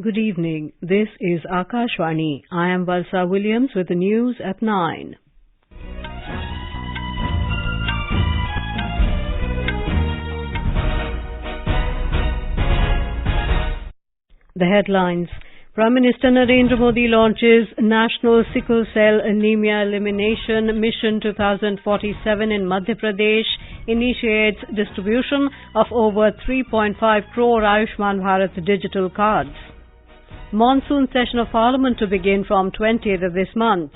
Good evening. This is Akashvani. I am Valsa Williams with the news at 9. The headlines. Prime Minister Narendra Modi launches National Sickle Cell Anemia Elimination Mission 2047 in Madhya Pradesh, initiates distribution of over 3.5 crore Ayushman Bharat digital cards. Monsoon Session of Parliament to begin from 20th of this month.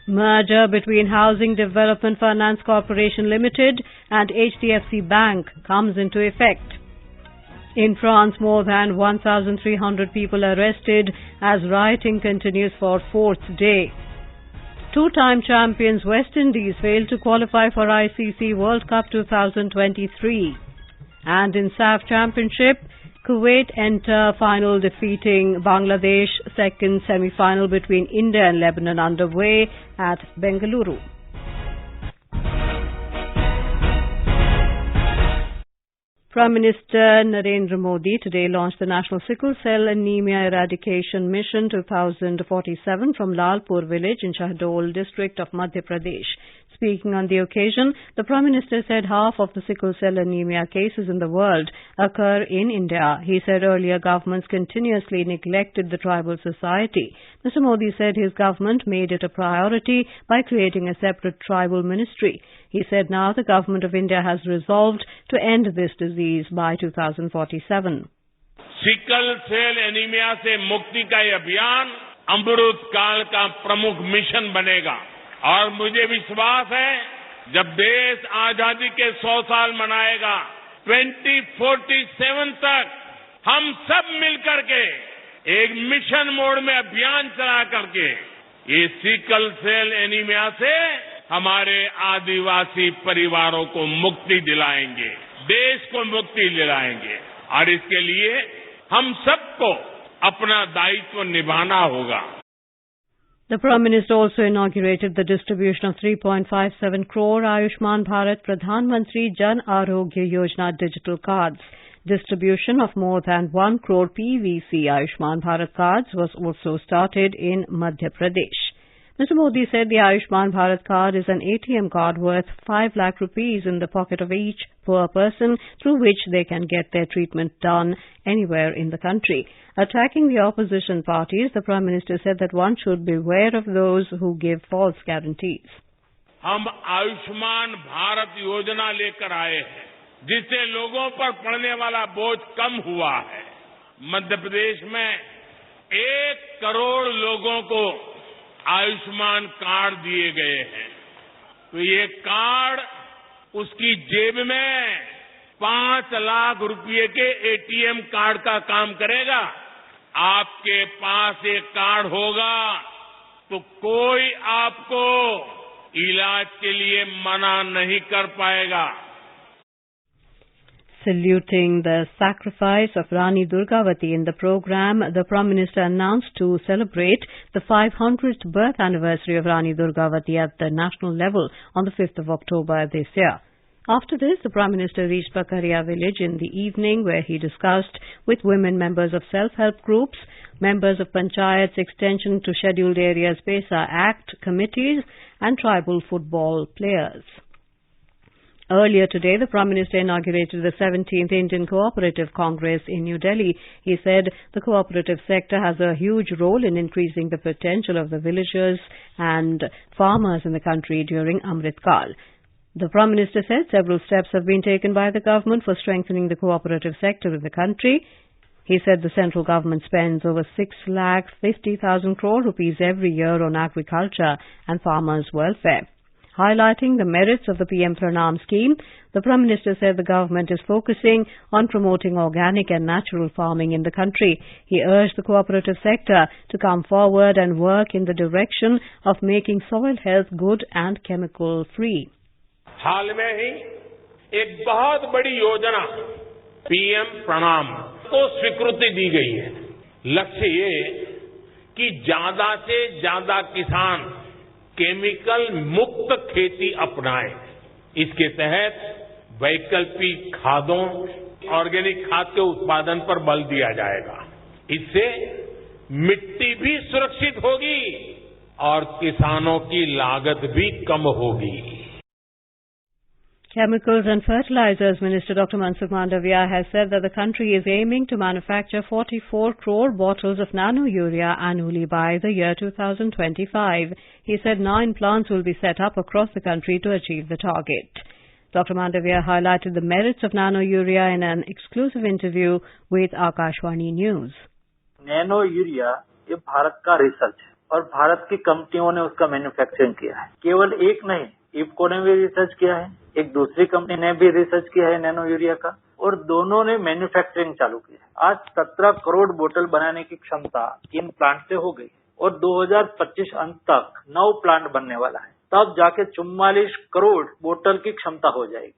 Merger between Housing Development Finance Corporation Limited and HDFC Bank comes into effect. In France, more than 1,300 people arrested as rioting continues for fourth day. Two-time champions West Indies failed to qualify for ICC World Cup 2023. And in SAF Championship, Kuwait enter final defeating Bangladesh. Second semi-final between India and Lebanon underway at Bengaluru. Prime Minister Narendra Modi today launched the National Sickle Cell Anemia Eradication Mission 2047 from Lalpur village in Shahdol district of Madhya Pradesh. Speaking on the occasion, the Prime Minister said half of the sickle cell anemia cases in the world occur in India. He said earlier governments continuously neglected the tribal society. Mr. Modi said his government made it a priority by creating a separate tribal ministry. He said now the government of India has resolved to end this disease by 2047. Sickle cell anaemia से मुक्ति का ये अभियान अमृत काल का प्रमुख mission बनेगा और मुझे विश्वास है जब देश आजादी के 100 साल मनाएगा 2047 तक हम सब मिलकर के एक मिशन मोड में अभियान चला करके ये सिकल सेल एनीमिया से हमारे आदिवासी परिवारों को मुक्ति दिलाएंगे, देश को मुक्ति दिलाएंगे और इसके लिए हम सबको अपना दायित्व निभाना होगा. The Prime Minister also inaugurated the distribution of 3.57 crore Ayushman Bharat Pradhan Mantri Jan Arogya Yojana digital cards. Distribution of more than 1 crore PVC Ayushman Bharat cards was also started in Madhya Pradesh. Mr. Modi said the Ayushman Bharat card is an ATM card worth 5 lakh rupees in the pocket of each poor person through which they can get their treatment done anywhere in the country. Attacking the opposition parties, the Prime Minister said that one should beware of those who give false guarantees. हम आयुष्मान भारत योजना लेकर आए हैं जिससे लोगों पर पड़ने वाला बोझ कम हुआ है. मध्य प्रदेश में 1 करोड़ लोगों को आयुष्मान कार्ड दिए गए हैं. तो ये कार्ड उसकी जेब में 5 लाख रुपए के एटीएम कार्ड का काम करेगा. आपके पास एक कार्ड होगा तो कोई आपको इलाज के लिए मना नहीं कर पाएगा. Saluting the sacrifice of Rani Durgavati in the program, the Prime Minister announced to celebrate the 500th birth anniversary of Rani Durgavati at the national level on the 5th of October this year. After this, the Prime Minister reached Pakaria village in the evening where he discussed with women members of self-help groups, members of Panchayats Extension to Scheduled Areas PESA Act committees and tribal football players. Earlier today, the Prime Minister inaugurated the 17th Indian Cooperative Congress in New Delhi. He said the cooperative sector has a huge role in increasing the potential of the villagers and farmers in the country during Amrit Kal. The Prime Minister said several steps have been taken by the government for strengthening the cooperative sector in the country. He said the central government spends over 6,50,000 crore rupees every year on agriculture and farmers' welfare. Highlighting the merits of the PM Pranam scheme, the Prime Minister said the government is focusing on promoting organic and natural farming in the country. He urged the cooperative sector to come forward and work in the direction of making soil health good and chemical free. हाल में ही एक बहुत बड़ी योजना PM प्रणाम को स्वीकृति दी गई है. लक्ष्य ये कि ज्यादा से ज्यादा किसान केमिकल मुक्त खेती अपनाएं. इसके तहत वैकल्पिक खादों, ऑर्गेनिक खाद के उत्पादन पर बल दिया जाएगा. इससे मिट्टी भी सुरक्षित होगी और किसानों की लागत भी कम होगी. Chemicals and Fertilizers Minister Dr. Monsoon Session has said that the country is aiming to manufacture 44 crore bottles of Nano Urea annually by the year 2025. He said 9 plants will be set up across the country to achieve the target. Dr. Mandavia highlighted the merits of Nano Urea in an exclusive interview with Akashvani News. Nano Urea ये भारत का research है और भारत की कंपनियों ने उसका manufacturing किया है. केवल एक नहीं, इफको ने भी रिसर्च किया है, एक दूसरी कंपनी ने भी रिसर्च किया है नैनो यूरिया का, और दोनों ने मैन्युफैक्चरिंग चालू की है. आज 17 करोड़ बोतल बनाने की क्षमता 3 प्लांट से हो गई और 2025 अंत तक 9 प्लांट बनने वाला है. तब जाके 44 करोड़ बोतल की क्षमता हो जाएगी.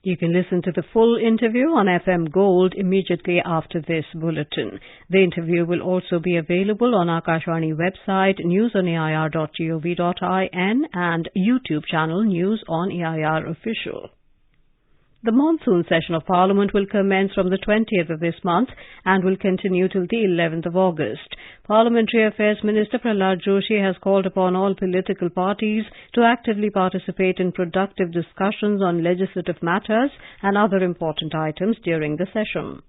You can listen to the full interview on FM Gold immediately after this bulletin. The interview will also be available on Akashvani website, newsonair.gov.in and YouTube channel News on AIR Official. The Monsoon Session of Parliament will commence from the 20th of this month and will continue till the 11th of August. Parliamentary Affairs Minister Prahlad Joshi has called upon all political parties to actively participate in productive discussions on legislative matters and other important items during the session.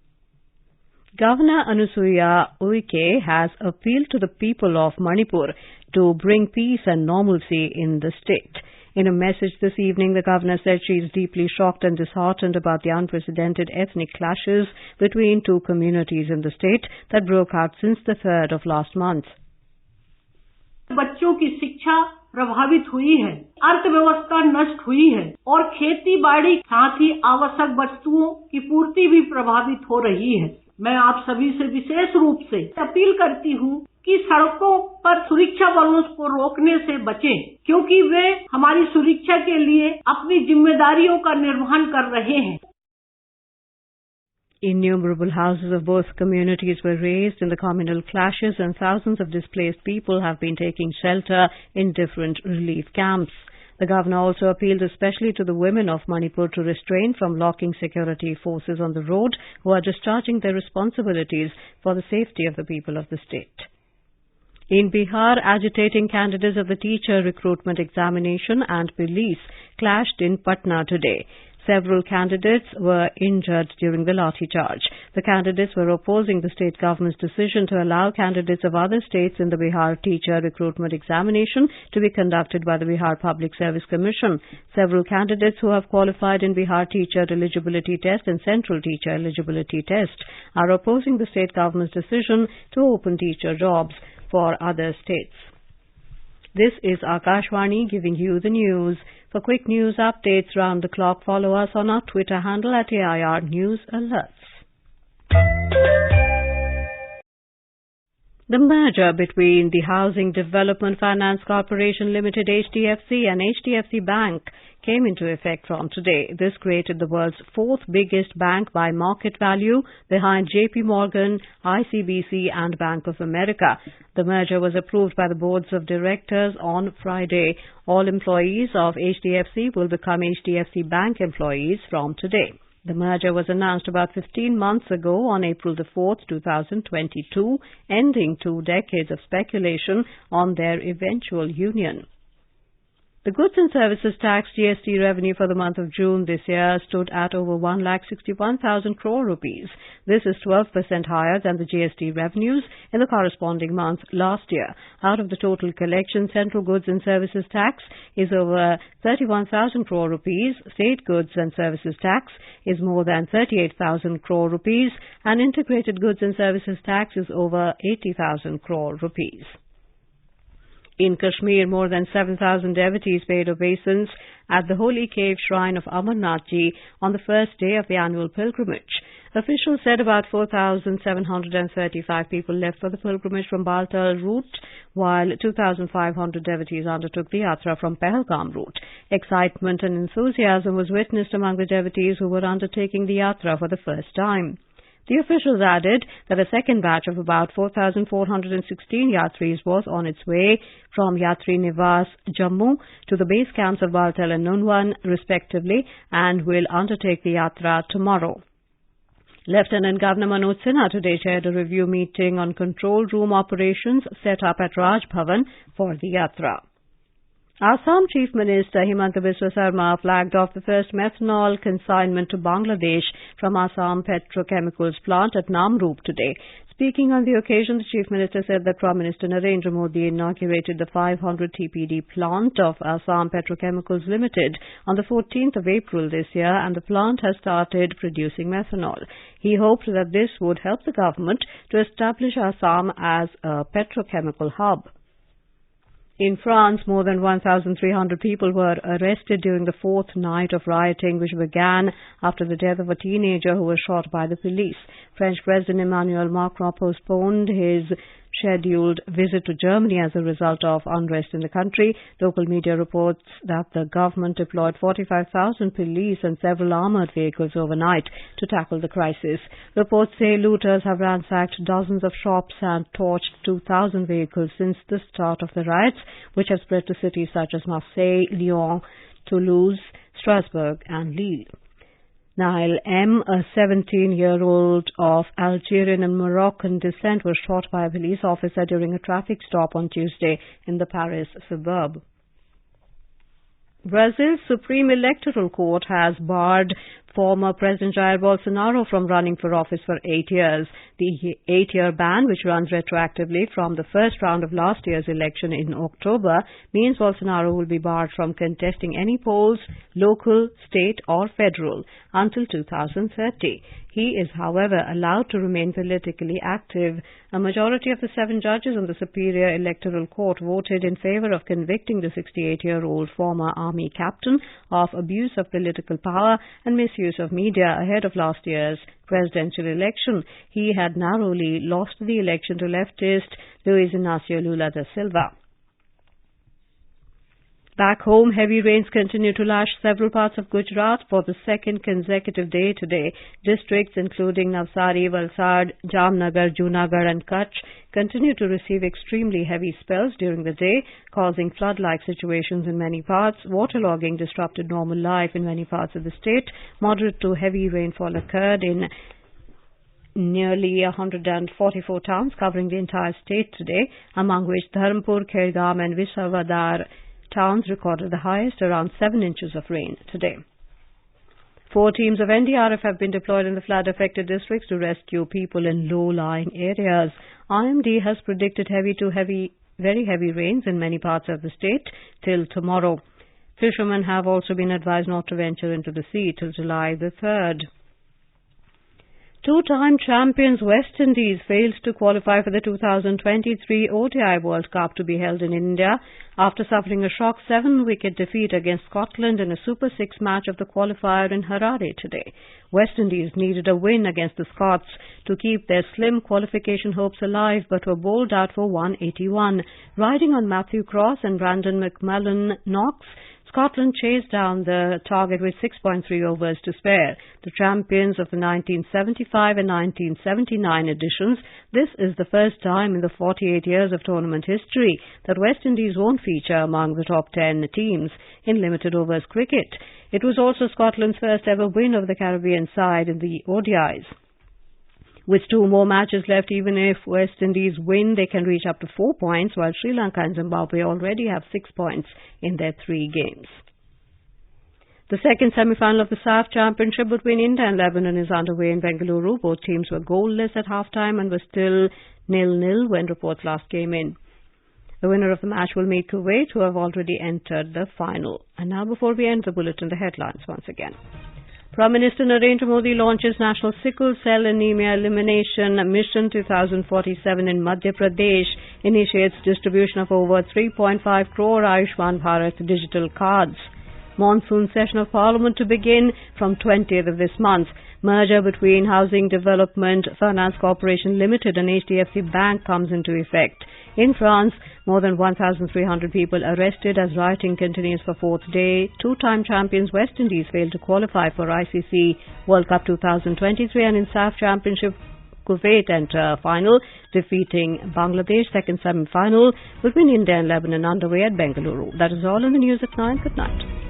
Governor Anusuya Uike has appealed to the people of Manipur to bring peace and normalcy in the state. In a message this evening, the governor said she is deeply shocked and disheartened about the unprecedented ethnic clashes between two communities in the state that broke out since the 3rd of last month. बच्चों की शिक्षा प्रभावित हुई है, अर्थव्यवस्था नष्ट हुई है और खेती बाड़ी साथ ही आवश्यक वस्तुओं की पूर्ति भी प्रभावित हो रही है. मैं आप सभी से विशेष रूप से अपील करती हूँ कि सड़कों पर सुरक्षा बलों को रोकने से बचें, क्योंकि वे हमारी सुरक्षा के लिए अपनी जिम्मेदारियों का निर्वहन कर रहे हैं. Innumerable houses of both communities were razed in the communal clashes and thousands of displaced people have been taking shelter in different relief camps. The governor also appealed especially to the women of Manipur to refrain from locking security forces on the road who are discharging their responsibilities for the safety of the people of the state. In Bihar, agitating candidates of the teacher recruitment examination and police clashed in Patna today. Several candidates were injured during the lathi charge. The candidates were opposing the state government's decision to allow candidates of other states in the Bihar teacher recruitment examination to be conducted by the Bihar Public Service Commission. Several candidates who have qualified in Bihar teacher eligibility test and central teacher eligibility test are opposing the state government's decision to open teacher jobs for other states. This is Akashvani giving you the news. For quick news updates round the clock, follow us on our Twitter handle at AIR News Alerts. The merger between the Housing Development Finance Corporation Limited HDFC and HDFC Bank came into effect from today. This created the world's 4th biggest bank by market value behind JP Morgan, ICBC and Bank of America. The merger was approved by the boards of directors on Friday. All employees of HDFC will become HDFC Bank employees from today. The merger was announced about 15 months ago on April the 4th, 2022, ending 2 decades of speculation on their eventual union. The Goods and Services Tax GST revenue for the month of June this year stood at over 1,61,000 crore rupees. This is 12% higher than the GST revenues in the corresponding month last year. Out of the total collection, Central Goods and Services Tax is over 31,000 crore rupees, State Goods and Services Tax is more than 38,000 crore rupees, and Integrated Goods and Services Tax is over 80,000 crore rupees. In Kashmir, more than 7,000 devotees paid obeisance at the holy cave shrine of Amarnath Ji on the first day of the annual pilgrimage. Officials said about 4,735 people left for the pilgrimage from Baltal route, while 2,500 devotees undertook the yatra from Pahalgam route. Excitement and enthusiasm was witnessed among the devotees who were undertaking the yatra for the first time. The officials added that a second batch of about 4,416 yatris was on its way from Yatri Nivas, Jammu to the base camps of Baltal and Nunwan, respectively, and will undertake the yatra tomorrow. Lieutenant Governor Manoj Sinha today chaired a review meeting on control room operations set up at Raj Bhavan for the Yatra. Assam Chief Minister Himanta Biswa Sarma flagged off the first methanol consignment to Bangladesh from Assam Petrochemicals plant at Namrup today. Speaking on the occasion, the Chief Minister said that Prime Minister Narendra Modi inaugurated the 500 TPD plant of Assam Petrochemicals Limited on the 14th of April this year, and the plant has started producing methanol. He hoped that this would help the government to establish Assam as a petrochemical hub. In France, more than 1,300 people were arrested during the fourth night of rioting, which began after the death of a teenager who was shot by the police. French President Emmanuel Macron postponed his scheduled visit to Germany as a result of unrest in the country. Local media reports that the government deployed 45,000 police and several armoured vehicles overnight to tackle the crisis. Reports say looters have ransacked dozens of shops and torched 2,000 vehicles since the start of the riots, which have spread to cities such as Marseille, Lyon, Toulouse, Strasbourg and Lille. Nail M, a 17-year-old of Algerian and Moroccan descent, was shot by a police officer during a traffic stop on Tuesday in the Paris suburb. Brazil's Supreme Electoral Court has barred former President Jair Bolsonaro from running for office for 8 years. The 8-year ban, which runs retroactively from the first round of last year's election in October, means Bolsonaro will be barred from contesting any polls, local, state or federal, until 2030. He is, however, allowed to remain politically active. A majority of the 7 judges on the Superior Electoral Court voted in favor of convicting the 68-year-old former army captain of abuse of political power and misuse of media ahead of last year's presidential election. He had narrowly lost the election to leftist Luiz Inácio Lula da Silva. Back home, heavy rains continue to lash several parts of Gujarat for the second consecutive day today. Districts including Navsari, Valsad, Jamnagar, Junagadh and Kutch continue to receive extremely heavy spells during the day, causing flood-like situations in many parts. Waterlogging disrupted normal life in many parts of the state. Moderate to heavy rainfall occurred in nearly 144 towns covering the entire state today, among which Dharmpur, Khergam and Visavadar towns recorded the highest, around 7 inches of rain today. 4 teams of NDRF have been deployed in the flood-affected districts to rescue people in low-lying areas. IMD has predicted very heavy rains in many parts of the state till tomorrow. Fishermen have also been advised not to venture into the sea till July the 3rd. 2-time champions West Indies failed to qualify for the 2023 ODI World Cup to be held in India after suffering a shock 7-wicket defeat against Scotland in a Super 6 match of the qualifier in Harare today. West Indies needed a win against the Scots to keep their slim qualification hopes alive, but were bowled out for 181. Riding on Matthew Cross and Brandon McMullen-Knox, Scotland chased down the target with 6.3 overs to spare. The champions of the 1975 and 1979 editions, this is the first time in the 48 years of tournament history that West Indies won't feature among the top 10 teams in limited overs cricket. It was also Scotland's first ever win over the Caribbean side in the ODIs. With 2 more matches left, even if West Indies win, they can reach up to 4 points, while Sri Lanka and Zimbabwe already have 6 points in their 3 games. The second semi-final of the SAF Championship between India and Lebanon is underway in Bengaluru. Both teams were goalless at half-time and were still 0-0 when reports last came in. The winner of the match will meet Kuwait, who have already entered the final. And now, before we end the bulletin, the headlines once again. Prime Minister Narendra Modi launches National Sickle Cell Anemia Elimination Mission 2047 in Madhya Pradesh, initiates distribution of over 3.5 crore Ayushman Bharat digital cards. Monsoon Session of Parliament to begin from 20th of this month. Merger between Housing Development Finance Corporation Limited and HDFC Bank comes into effect. In France, more than 1,300 people arrested as rioting continues for 4th day. 2-time champions West Indies failed to qualify for ICC World Cup 2023, and in SAF Championship, Kuwait enter final, defeating Bangladesh. Second semi-final between India and Lebanon underway at Bengaluru. That is all in the news at 9. Good night.